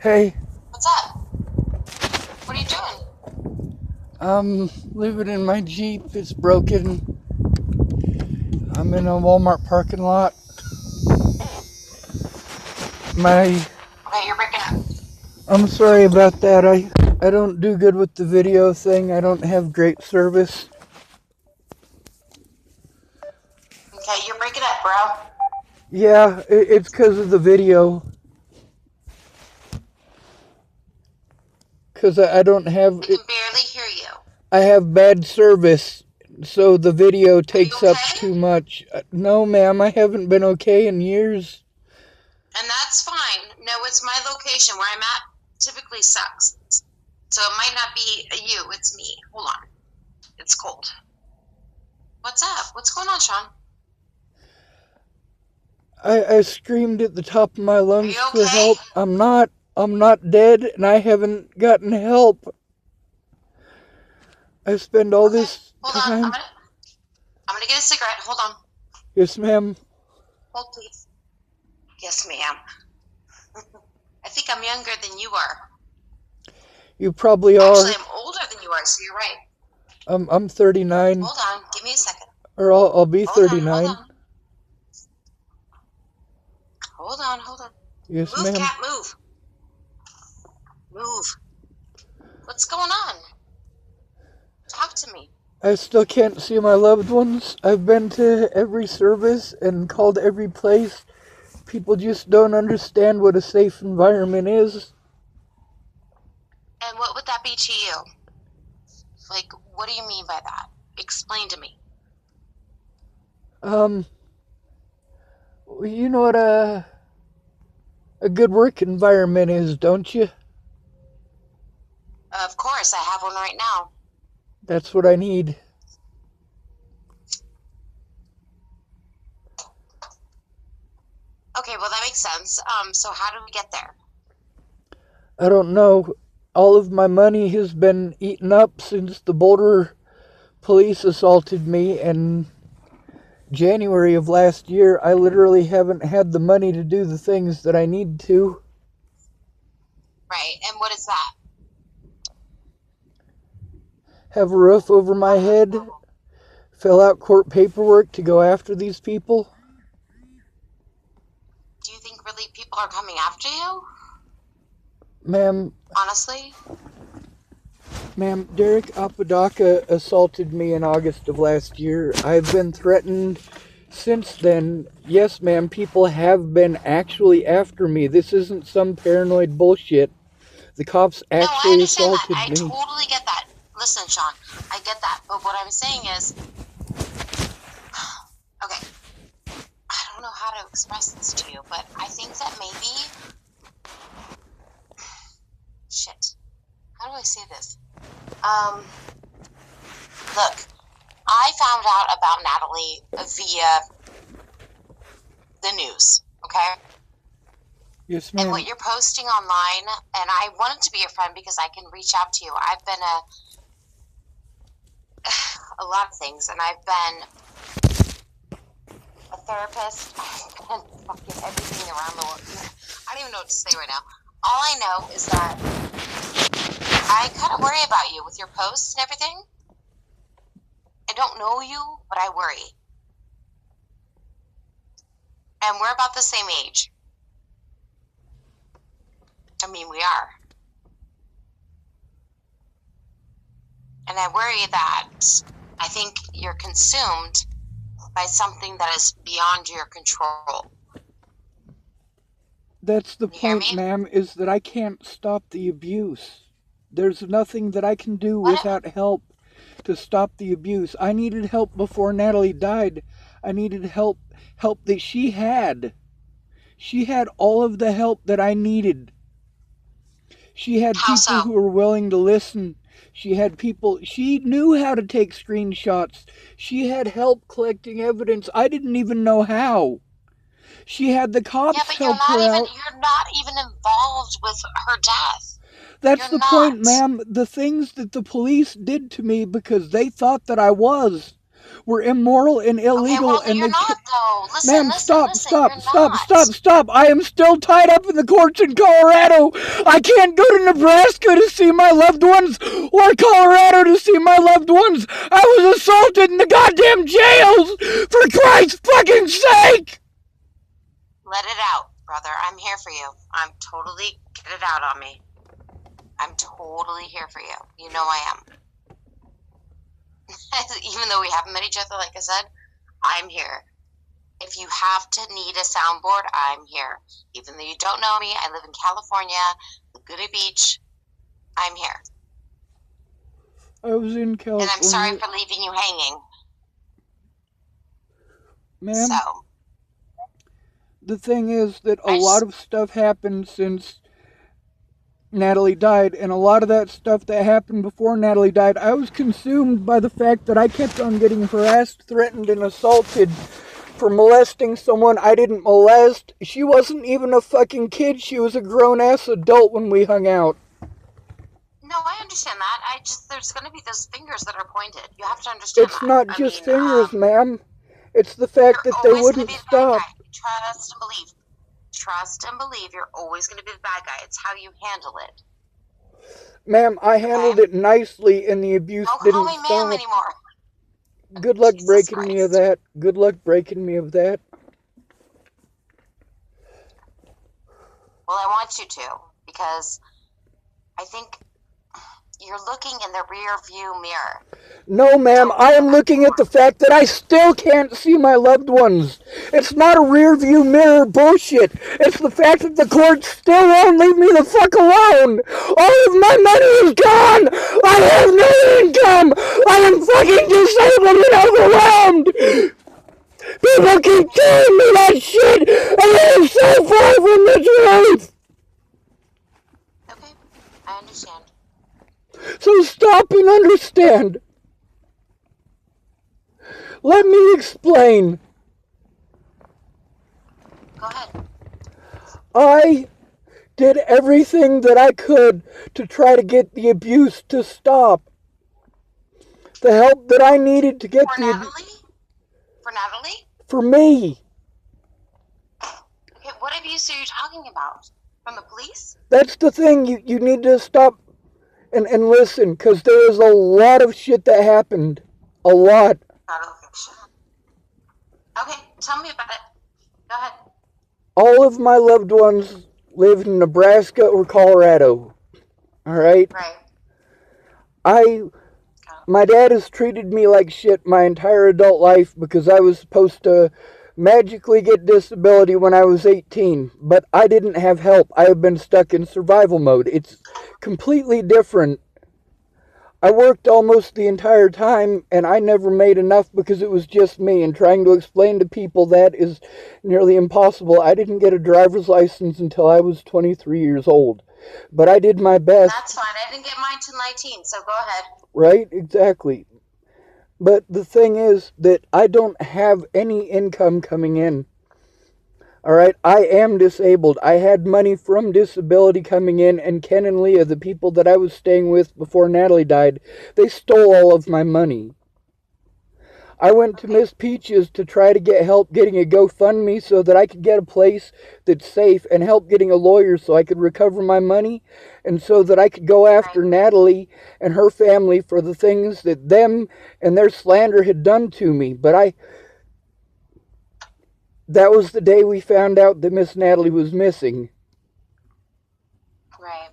Hey, What's up? What are you doing? I'm living in my Jeep. It's broken. I'm in a Walmart parking lot. My, Okay, you're breaking up. I'm sorry about that. I don't do good with the video thing. I don't have great service. Okay, you're breaking up, bro. Yeah, it's because of the video. Because I don't have I it. can barely hear you. I have bad service, so the video Are you takes up too okay? much. No, ma'am, I haven't been okay in years. And that's fine. No, it's my location where I'm at typically sucks. So it might not be you, it's me. Hold on. It's cold. What's up? What's going on, Sean? I screamed at the top of my Are lungs you for okay? help. I'm not dead, and I haven't gotten help. I spend all Okay. this Hold on. I'm time. gonna I'm gonna get a cigarette. Hold on. Yes, ma'am. Hold please. Yes, ma'am. I think I'm younger than you are. You probably Actually, are. I'm older than you are, so you're right. I'm 39, Hold on. Give me a second. or I'll be Hold on, hold 39. on. Hold on, hold on. Yes, Move, ma'am. cat, move. Move. What's going on? Talk to me. I still can't see my loved ones. I've been to every service and called every place. People just don't understand what a safe environment is. And what would that be to you? Like, what do you mean by that? Explain to me. Um, you know what a good work environment is, don't you? Of course, I have one right now. That's what I need. Okay, well, that makes sense. So how do we get there? I don't know. All of my money has been eaten up since the Boulder police assaulted me in January of last year. I literally haven't had the money to do the things that I need to. Right, and what is that? Have a roof over my head, fill out court paperwork to go after these people. Do you think really people are coming after you? Ma'am, Honestly? Derek Apodaca assaulted me in August of last year. I've been threatened since then. Yes, ma'am, people have been actually after me. This isn't some paranoid bullshit. The cops No, I actually understand that. assaulted I me. totally get that. Listen, Sean, I get that. But what I'm saying is, okay, I don't know how to express this to you, but I think that maybe, shit, how do I say this? Look, I found out about Natalie via the news, okay? Yes, And ma'am. what you're posting online, and I wanted to be your friend because I can reach out to you. I've been a lot of things, and I've been a therapist. I've been fucking everything around the world. I don't even know what to say right now. All I know is that I kind of worry about you with your posts and everything. I don't know you, but I worry. And we're about the same age. I mean, we are. And I worry that I think you're consumed by something that is beyond your control. That's the You hear point, me? ma'am, is that I can't stop the abuse. There's nothing that I can do What? without help to stop the abuse. I needed help before Natalie died. I needed help that she had. She had all of the help that I needed. She had How people so? who were willing to listen. She knew how to take screenshots. She had help collecting evidence. I didn't even know how. She had the Yeah, cops but you're help not her even out. involved with her death. That's You're the point, not. ma'am. The things that the police did to me because they thought that I were immoral and Okay, illegal, well, and you're they not No, listen, Ma'am, listen, stop, listen. stop, You're stop, not. stop, stop. I am still tied up in the courts in Colorado. I can't go to Nebraska to see my loved ones or Colorado to see my loved ones. I was assaulted in the goddamn jails, for Christ's fucking sake. Let it out, brother. I'm here for you. I'm totally, get it out on me. I'm totally here for you. You know I am. Even though we haven't met each other, like I said, I'm here. If you have to need a soundboard, I'm here. Even though you don't know me, I live in California, Laguna Beach. I'm here. I was in California. And I'm sorry for leaving you hanging. Ma'am, So, the thing is that a lot of stuff happened since Natalie died, and a lot of that stuff that happened before Natalie died, I was consumed by the fact that I kept on getting harassed, threatened, and assaulted for molesting someone I didn't molest. She wasn't even a fucking kid. She was a grown-ass adult when we hung out. no, I understand that. There's going to be those fingers that are pointed. You have to understand It's that. not just fingers, ma'am. It's the fact that they wouldn't stop. Trust and believe. Trust and believe you're always going to be the bad guy. It's how you handle it. Ma'am, I handled it nicely and the abuse didn't Don't call me ma'am anymore. Good luck Jesus breaking Christ. me of that. Good luck breaking me of that. Well, I want you to, because I think you're looking in the rear view mirror. No, ma'am, I am looking at the fact that I still can't see my loved ones. It's not a rear view mirror bullshit. It's the fact that the courts still won't leave me the fuck alone. All of my money is gone. I have no income. I am fucking disabled and overwhelmed. People keep telling me that shit, and I am so far from the truth. Okay, I understand. So stop and understand. Let me explain. Go ahead. I did everything that I could to try to get the abuse to stop. The help that I needed to get For Natalie? For Natalie? For me. Okay, what abuse are you talking about? From the police? That's the thing. You need to stop and listen, because there is a lot of shit that happened. A lot. Okay, tell me about it. Go ahead. All of my loved ones live in Nebraska or Colorado. Alright? Right. My dad has treated me like shit my entire adult life because I was supposed to magically get disability when I was 18. But I didn't have help. I have been stuck in survival mode. It's completely different. I worked almost the entire time, and I never made enough because it was just me, and trying to explain to people that is nearly impossible. I didn't get a driver's license until I was 23 years old, but I did my best. That's fine. I didn't get mine till 19, so go ahead. Right? Exactly. But the thing is that I don't have any income coming in. Alright, I am disabled. I had money from disability coming in, and Ken and Leah, the people that I was staying with before Natalie died, they stole all of my money. I went to Miss Peaches to try to get help getting a GoFundMe so that I could get a place that's safe, and help getting a lawyer so I could recover my money, and so that I could go after Natalie and her family for the things that them and their slander had done to me. But that was the day we found out that Miss Natalie was missing. Right.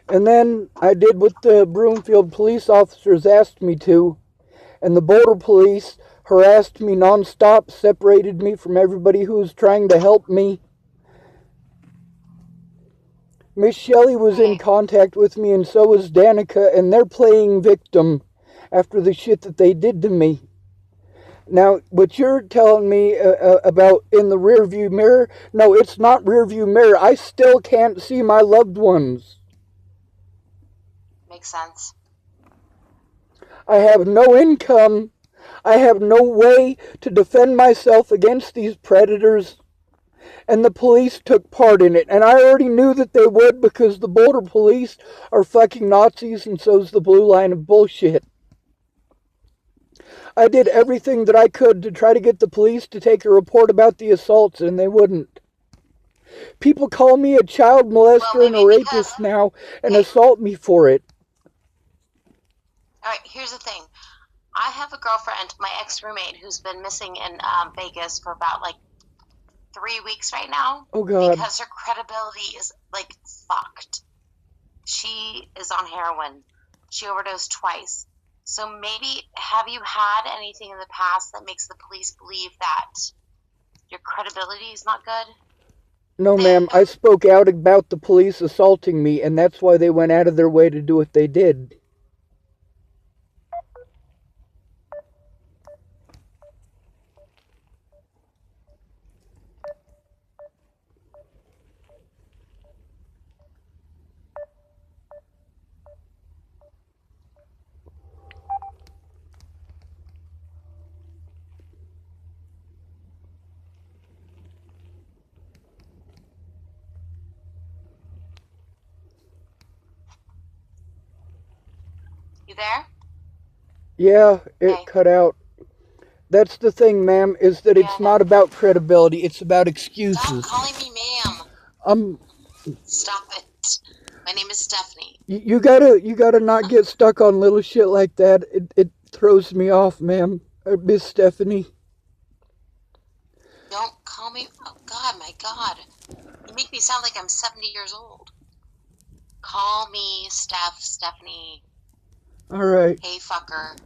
And then I did what the Broomfield police officers asked me to, and the Boulder police harassed me nonstop, separated me from everybody who was trying to help me. Miss Shelley was in contact with me, and so was Danica, and they're playing victim after the shit that they did to me. Now, what you're telling me about in the rearview mirror, no, it's not rearview mirror. I still can't see my loved ones. Makes sense. I have no income. I have no way to defend myself against these predators. And the police took part in it. And I already knew that they would, because the Boulder police are fucking Nazis, and so's the Blue Line of Bullshit. I did everything that I could to try to get the police to take a report about the assaults, and they wouldn't. People call me a child Well, molester and a maybe because rapist now and okay, assault me for it. all right. Here's the thing. I have a girlfriend, my ex-roommate, who's been missing in Vegas for about like 3 weeks right now Oh, God. because her credibility is like fucked. She is on heroin. She overdosed twice. So maybe have you had anything in the past that makes the police believe that your credibility is not good? No, They ma'am, I spoke out about the police assaulting me, and that's why they went out of their way to do what they did. You there? Yeah, it Okay. cut out. That's the thing, ma'am, is that it's Yeah. not about credibility, it's about Stop excuses. calling me ma'am. Um, Stop it. My name is Stephanie. you gotta not get stuck on little shit like that. It throws me off, ma'am. Miss Stephanie. Don't call me. Oh God, my God. You make me sound like I'm 70 years old. Call me Stephanie. Alright. Hey, fucker.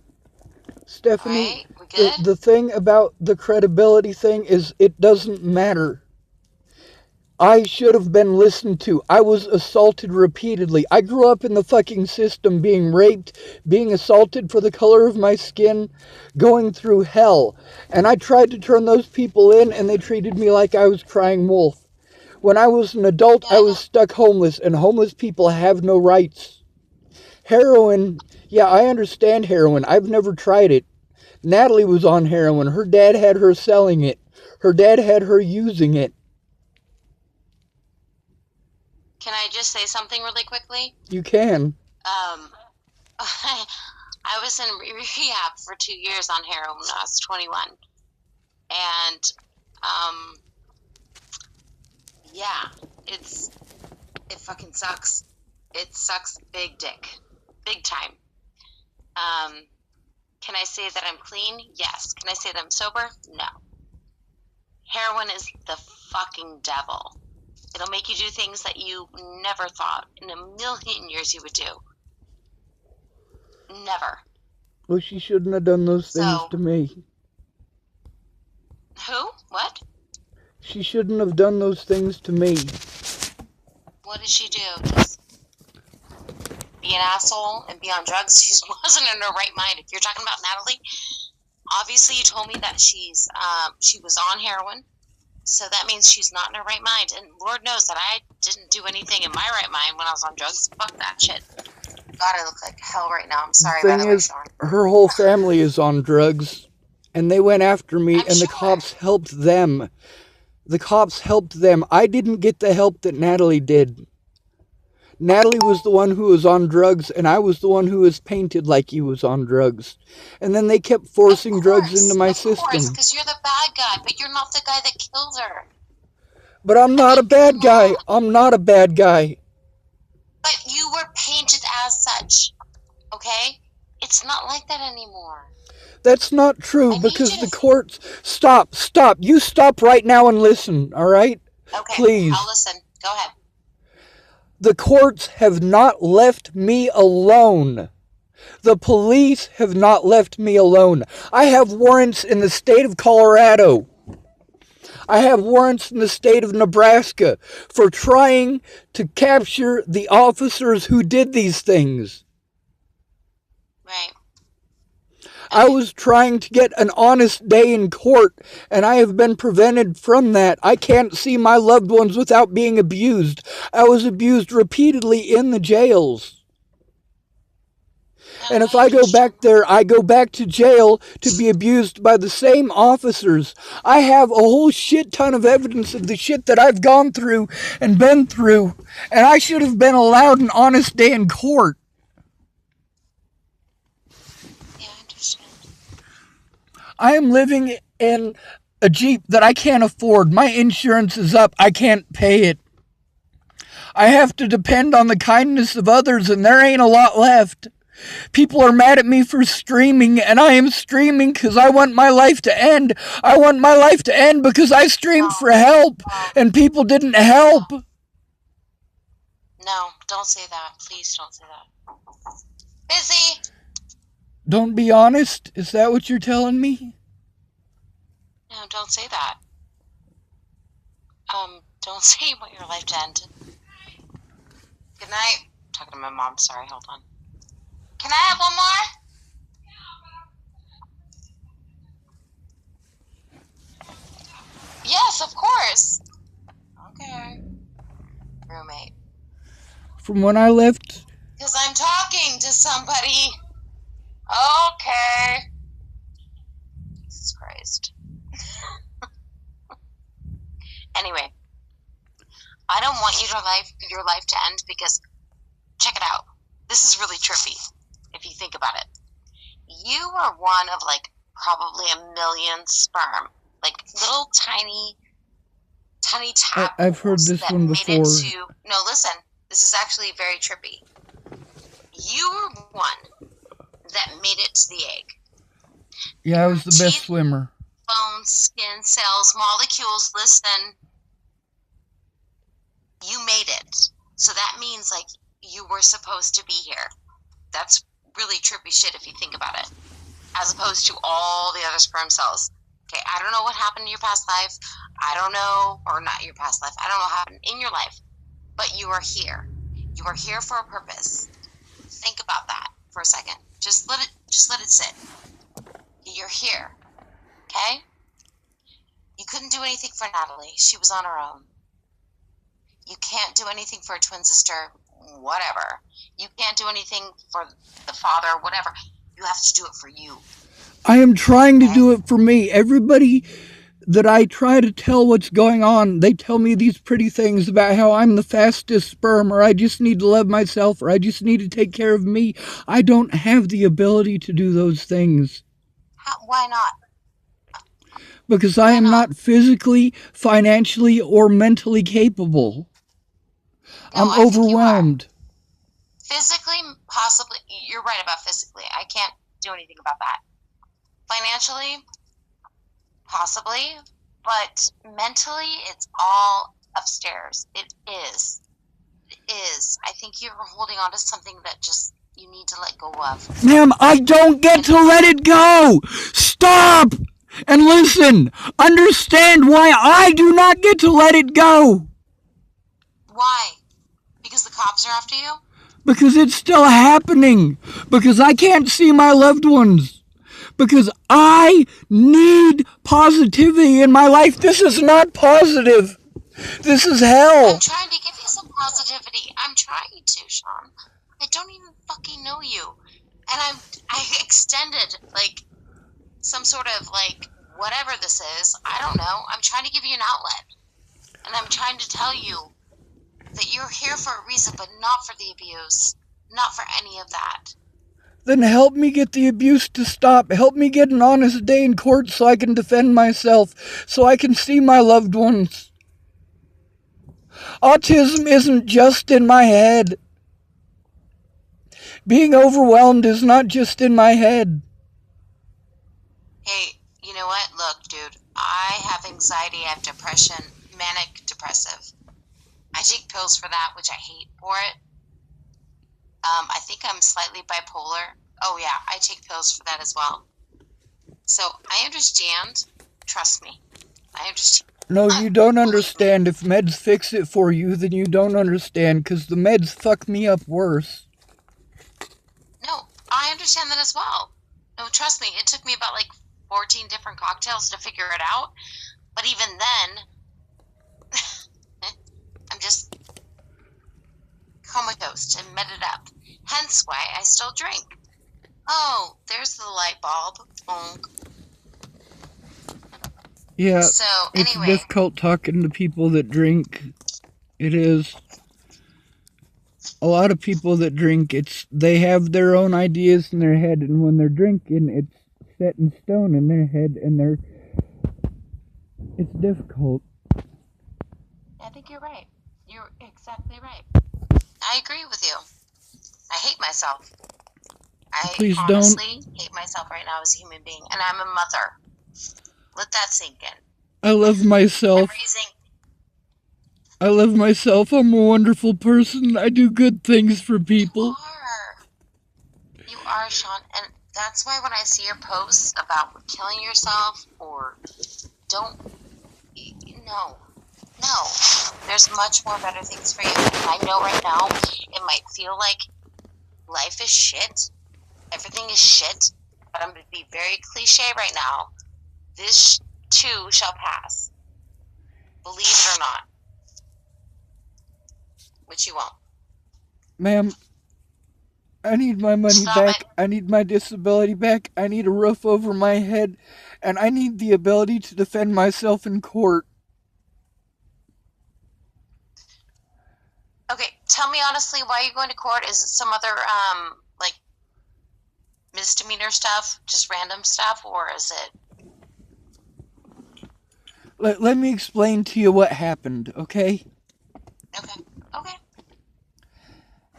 Stephanie, Alright? We good? the thing about the credibility thing is it doesn't matter. I should have been listened to. I was assaulted repeatedly. I grew up in the fucking system, being raped, being assaulted for the color of my skin, going through hell. And I tried to turn those people in, and they treated me like I was crying wolf. When I was an adult, Yeah, I was stuck homeless, and homeless people have no rights. Heroin, yeah, I understand heroin. I've never tried it. Natalie was on heroin. Her dad had her selling it. Her dad had her using it. Can I just say something really quickly? You can. I was in rehab for 2 years on heroin when I was 21. And, yeah, it fucking sucks. It sucks big dick. Big time. Can I say that I'm clean? Yes. Can I say that I'm sober? No. Heroin is the fucking devil. It'll make you do things that you never thought in a million years you would do. Never. Well, she shouldn't have done those things to me. Who? What? She shouldn't have done those things to me. What did she do? Just be an asshole and be on drugs? She wasn't in her right mind. If you're talking about Natalie, obviously you told me that she was on heroin. So that means she's not in her right mind. And Lord knows that I didn't do anything in my right mind when I was on drugs. Fuck that shit. God, I look like hell right now. I'm sorry, by the way, Sean. Her whole family is on drugs. And they went after me, and the cops helped them. The cops helped them. I didn't get the help that Natalie did. Natalie was the one who was on drugs, and I was the one who was painted like he was on drugs. And then they kept forcing drugs into my system. Of course, because you're the bad guy, but you're not the guy that killed her. But I'm not a bad guy. I'm not a bad guy. But you were painted as such, okay? It's not like that anymore. That's not true, because the courts... Stop. You stop right now and listen, all right? Okay, please. I'll listen. Go ahead. The courts have not left me alone. The police have not left me alone. I have warrants in the state of Colorado. I have warrants in the state of Nebraska for trying to capture the officers who did these things. Right. I was trying to get an honest day in court, and I have been prevented from that. I can't see my loved ones without being abused. I was abused repeatedly in the jails. And if I go back there, I go back to jail to be abused by the same officers. I have a whole shit ton of evidence of the shit that I've gone through and been through, and I should have been allowed an honest day in court. I am living in a Jeep that I can't afford. My insurance is up. I can't pay it. I have to depend on the kindness of others, and there ain't a lot left. People are mad at me for streaming, and I am streaming because I want my life to end. I want my life to end because I streamed for help, and people didn't help. No, don't say that. Please don't say that. Busy! Don't be honest? Is that what you're telling me? No, don't say that. Don't say you want your life to end. Good night. I'm talking to my mom. Sorry, hold on. Can I have one more? Yes, of course. Okay. Roommate. From when I left... Because I'm talking to somebody. Okay. Jesus Christ. Anyway. I don't want your life to end because, check it out. This is really trippy, if you think about it. You were one of, like, probably 1 million sperm. Like, little tiny tadpoles. I've heard this one before. No, listen. This is actually very trippy. You were one that made it to the egg. Yeah, I was the best swimmer. Bone, skin, cells, molecules, listen. You made it. So that means, like, you were supposed to be here. That's really trippy shit if you think about it. As opposed to all the other sperm cells. Okay, I don't know what happened in your past life. I don't know, or not your past life. I don't know what happened in your life. But you are here. You are here for a purpose. Think about that for a second. Just let it sit. You're here. Okay? You couldn't do anything for Natalie. She was on her own. You can't do anything for a twin sister, whatever. You can't do anything for the father, whatever. You have to do it for you. I am trying to do it for me. Everybody that I try to tell what's going on, they tell me these pretty things about how I'm the fastest sperm, or I just need to love myself, or I just need to take care of me. I don't have the ability to do those things. Why not? Because I am not physically, financially, or mentally capable. No, I'm overwhelmed. Physically, possibly. You're right about physically. I can't do anything about that. Financially, possibly. But mentally, it's all upstairs. It is. It is. I think you're holding on to something that just you need to let go of. Ma'am, I don't get to let it go! Stop! And listen, understand why I do not get to let it go. Why? Because the cops are after you? Because it's still happening. Because I can't see my loved ones. Because I need positivity in my life. This is not positive. This is hell. I'm trying to give you some positivity. I'm trying to, Sean. I don't even fucking know you. And I extended, like, some sort of, like, whatever this is. I don't know. I'm trying to give you an outlet. And I'm trying to tell you that you're here for a reason, but not for the abuse. Not for any of that. Then help me get the abuse to stop. Help me get an honest day in court so I can defend myself. So I can see my loved ones. Autism isn't just in my head. Being overwhelmed is not just in my head. Hey, you know what? Look, dude, I have anxiety, I have depression, manic depressive. I take pills for that, which I hate for it. I think I'm slightly bipolar. Oh yeah, I take pills for that as well. So I understand. Trust me. I understand. No, you don't understand. If meds fix it for you, then you don't understand, because the meds fuck me up worse. No, I understand that as well. No, trust me, it took me about, like, 14 different cocktails to figure it out. But even then, I'm just comatose and meted up. Hence why I still drink. Oh, there's the light bulb. Bonk. Yeah, so, it's anyway. difficult talking to people that drink. It is. A lot of people that drink, they have their own ideas in their head, and when they're drinking, it's set in stone in their head, and it's difficult. I think you're right. You're exactly right. I agree with you. I hate myself. Please I don't. honestly hate myself right now as a human being, and I'm a mother. Let that sink in. I love myself. I love myself. I'm a wonderful person. I do good things for people. You are, Sean, and that's why when I see your posts about killing yourself or no. There's much more better things for you. I know right now it might feel like life is shit. Everything is shit. But I'm going to be very cliche right now. This too shall pass. Believe it or not. Which you won't. Ma'am, I need my money back. I need my disability back. I need a roof over my head. And I need the ability to defend myself in court. Okay, tell me honestly, why are you going to court? Is it some other, like, misdemeanor stuff, just random stuff, or is it? Let me explain to you what happened, okay? Okay.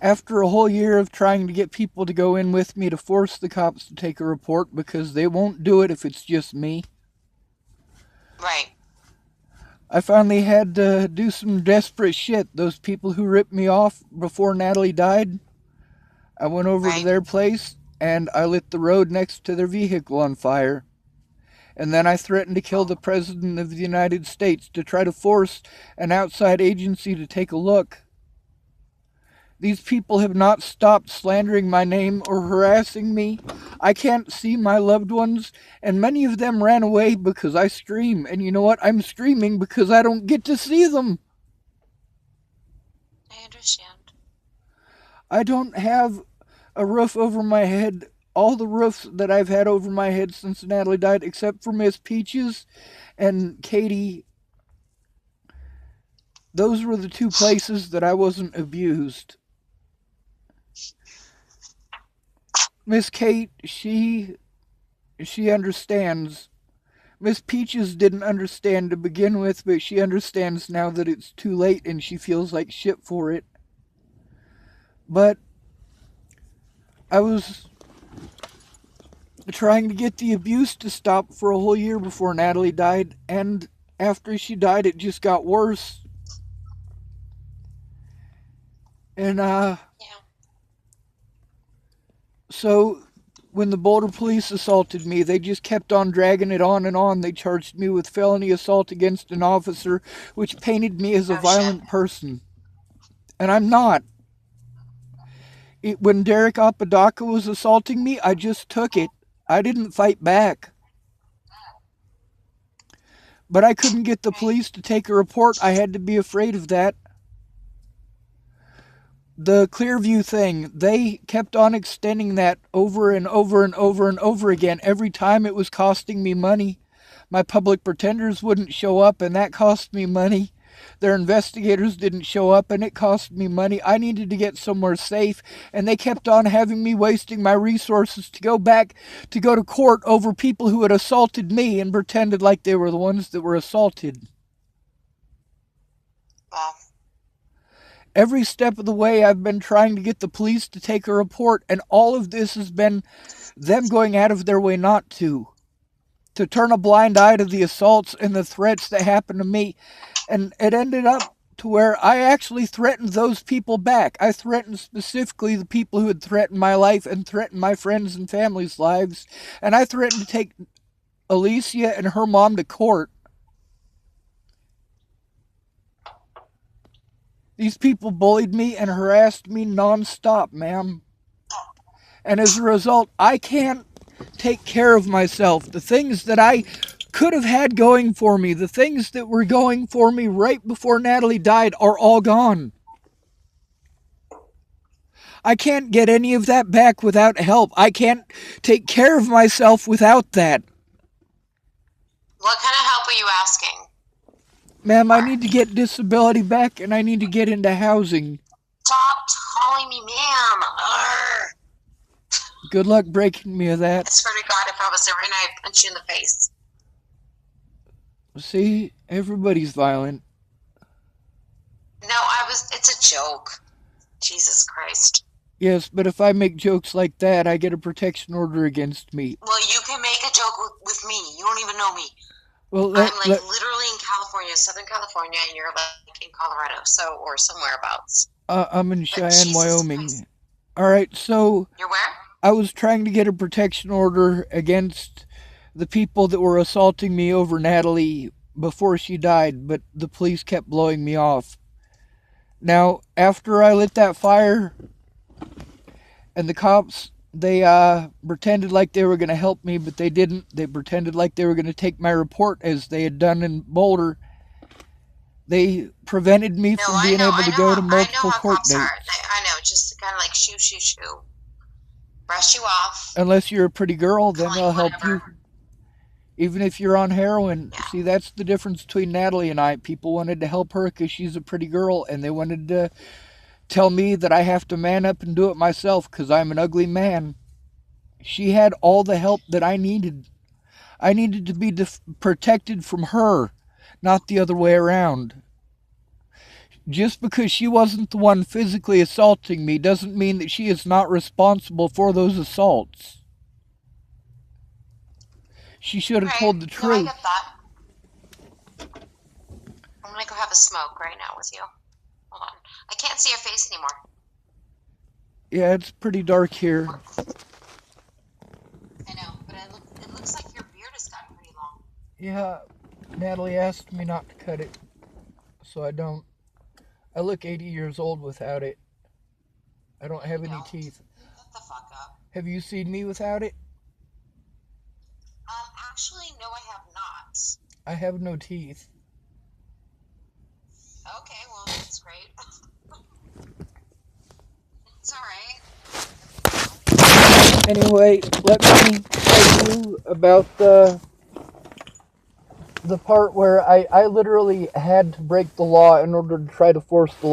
After a whole year of trying to get people to go in with me to force the cops to take a report because they won't do it if it's just me. Right. I finally had to do some desperate shit. Those people who ripped me off before Natalie died, I went over to their place and I lit the road next to their vehicle on fire. And then I threatened to kill the President of the United States to try to force an outside agency to take a look. These people have not stopped slandering my name or harassing me. I can't see my loved ones, and many of them ran away because I scream. And you know what? I'm screaming because I don't get to see them. I understand. I don't have a roof over my head. All the roofs that I've had over my head since Natalie died, except for Miss Peaches and Katie, those were the two places that I wasn't abused. Miss Kate, she understands. Miss Peaches didn't understand to begin with, but she understands now that it's too late and she feels like shit for it. But I was trying to get the abuse to stop for a whole year before Natalie died, and after she died it just got worse. And so when the Boulder police assaulted me, they just kept on dragging it on and on. They charged me with felony assault against an officer, which painted me as a violent person. And I'm not. When Derek Apodaca was assaulting me, I just took it. I didn't fight back. But I couldn't get the police to take a report. I had to be afraid of that. The Clearview thing, they kept on extending that over and over and over and over again. Every time it was costing me money. My public pretenders wouldn't show up, and that cost me money. Their investigators didn't show up, and it cost me money. I needed to get somewhere safe, and they kept on having me wasting my resources to go to court over people who had assaulted me and pretended like they were the ones that were assaulted. Wow. Every step of the way, I've been trying to get the police to take a report, and all of this has been them going out of their way not to turn a blind eye to the assaults and the threats that happened to me. And it ended up to where I actually threatened those people back. I threatened specifically the people who had threatened my life and threatened my friends' and family's lives. And I threatened to take Alicia and her mom to court. These people bullied me and harassed me nonstop, ma'am. And as a result, I can't take care of myself. The things that I could have had going for me, the things that were going for me right before Natalie died, are all gone. I can't get any of that back without help. I can't take care of myself without that. What kind of help are you asking? Ma'am, I need to get disability back, and I need to get into housing. Stop calling me ma'am. Good luck breaking me of I that. swear to God, if I was there right now, I'd punch you in the face. See, everybody's violent. No, it's a joke. Jesus Christ. Yes, but if I make jokes like that, I get a protection order against me. Well, you can make a joke with me. You don't even know me. Well, I'm like literally in California, Southern California, and you're like in Colorado, or somewhere abouts. I'm in Cheyenne, Jesus Wyoming. Christ. All right, so You're where? I was trying to get a protection order against the people that were assaulting me over Natalie before she died, but the police kept blowing me off. Now, after I lit that fire, and the cops, they pretended like they were going to help me, but they didn't. They pretended like they were going to take my report as they had done in Boulder. They prevented me from being able to go to multiple court dates. I know, just kind of like shoo, shoo, shoo. Brush you off. Unless you're a pretty girl, then they'll help you. Even if you're on heroin. Yeah. See, that's the difference between Natalie and I. People wanted to help her because she's a pretty girl, and they wanted to tell me that I have to man up and do it myself because I'm an ugly man. She had all the help that I needed. I needed to be protected from her, not the other way around. Just because she wasn't the one physically assaulting me doesn't mean that she is not responsible for those assaults. She should have told the truth. No, I get that. I'm gonna go have a smoke right now with you. Hold on. I can't see your face anymore. Yeah, it's pretty dark here. I know, but it looks like your beard has gotten pretty long. Yeah, Natalie asked me not to cut it, so I don't. I look 80 years old without it. I don't have any teeth. Shut the fuck up. Have you seen me without it? Actually, no, I have not. I have no teeth. Okay, well, that's great. It's alright. Anyway, let me tell you about the part where I literally had to break the law in order to try to force the law.